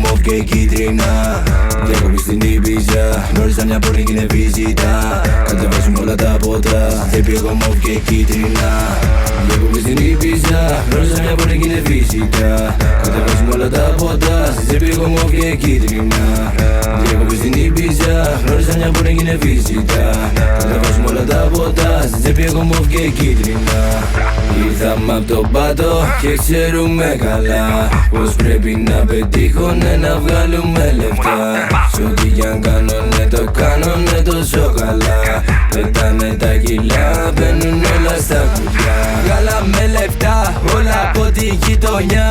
μοβ και κίτρινα. Διακοπή στην Ήπειζα, γνώρισα μια πόρνη και είναι βίζιτα. Κατεβάζουμε όλα τα ποτά, δεν πήγω μοβ και κίτρινα. Διακοπή στην Ήπειζα, γνώρισα μια πόρνη και είναι βίζιτα. Κατεβάζουμε όλα τα ποτά, δεν πήγω μοβ και κίτρινα. Διακοπή στην Ήπειζα, γνώρισα μια πόρνη και είναι βίζιτα. Κατεβάζουμε όλα τα ποτά, δεν πήγω μοβ και κίτρινα. Ήρθαμε απ' τον πάτο και ξέρουμε καλά πως πρέπει να πετύχουνε να βγάλουμε λεφτά. Σ' ό,τι κι αν κάνουνε το κάνουνε τόσο καλά. Πετάνε τα κιλά, μπαίνουν όλα στα κουτιά. Βγάλαμε λεφτά όλα από τη γειτονιά.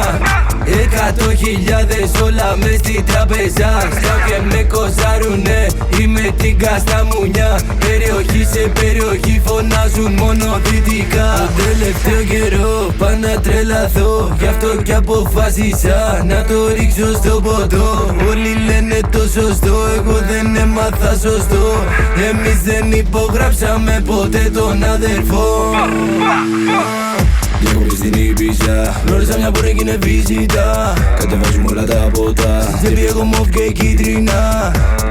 100.000 όλα μες στη τραπεζά. Στάω και με κοζάρουνε, είμαι την κασταμουνιά. Περιοχή σε περιοχή φωνάζουν μόνο δυτικά. Το τελευταίο καιρό πάω να τρελαθώ, γι' αυτό κι αποφάσισα να το ρίξω στο ποτό. Όλοι λένε το σωστό, εγώ δεν έμαθα σωστό. Εμείς δεν υπογράψαμε ποτέ τον αδερφό. Διακοπή στην Ήπειζα, γνώρισα μια πόρνη κι είναι βίζιτα. Κατεβάζουμε όλα τα ποτά, δεν πήγω μοβ και κίτρινα.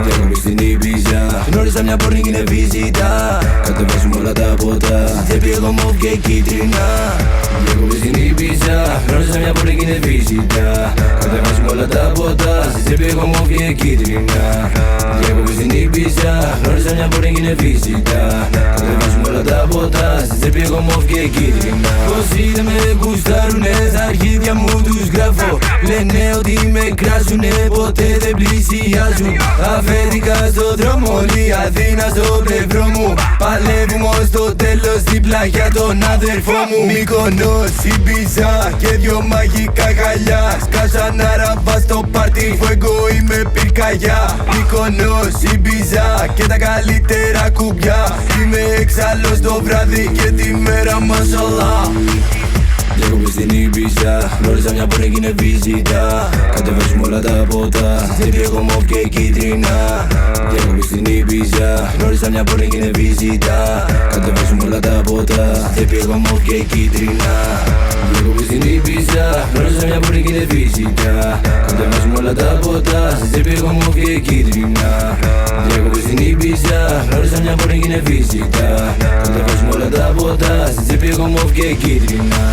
Διακοπή στην Ήπειζα, γνώρισα μια πόρνη κι είναι βίζιτα. Κατεβάζουμε όλα τα ποτά, δεν πήγω μοβ και κίτρινα. Διακοπή στην Ήπειζα, γνώρισα μια πόρνη κι είναι βίζιτα. Κατεβάζουμε όλα τα ποτά, δεν πήγω μοβ και κίτρινα. Διακοπή στην Ήπειζα, γνώρισα μια πόρνη κι είναι βίζιτα. Κατεβάζουμε όλα τα ποτά, δεν πήγω μοβ και κίτρινα. Όσοι δεν με γουστάρουνε, στα αρχίδια μου τους γράφω. Λένε ότι με κράσουνε, ποτέ δεν πλησιάζουν. Αφέντηκα στον δρόμο, όλη η Αθήνα στο πλευρό μου. Παλεύουμε ως το τέλος δίπλα για τον αδερφό μου. Μύκονος, Ήπειζα και δυο μαγικά χαλιά. Σκάσα να ραμπά στο πάρτι, φουέγκο είμαι πυρκαγιά. Μύκονος, Ήπειζα και τα καλύτερα κουμπιά. Είμαι εξάλλος το βράδυ και τη μέρα μασαλά. Διακοπή στην Ήπειζα, γνώρισα μια πόρνη κι είναι βίζιτα. Κατεβάζουμε όλα τα ποτά, δεν πήγω μοβ και κίτρινα. Διακοπή στην Ήπειζα, γνώρισα μια πόρνη κι είναι βίζιτα. Κατεβάζουμε όλα τα ποτά, δεν πήγω μοβ και κίτρινα. Διακοπή στην Ήπειζα, γνώρισα μια πόρνη κι είναι βίζιτα. Κατεβάζουμε όλα τα ποτά, δεν πήγω μοβ και κίτρινα. Διακοπή στην Ήπειζα, γνώρισα μια πόρνη κι είναι βίζιτα. Κατεβάζουμε όλα τα ποτά, δεν πήγω μοβ και κίτρινα.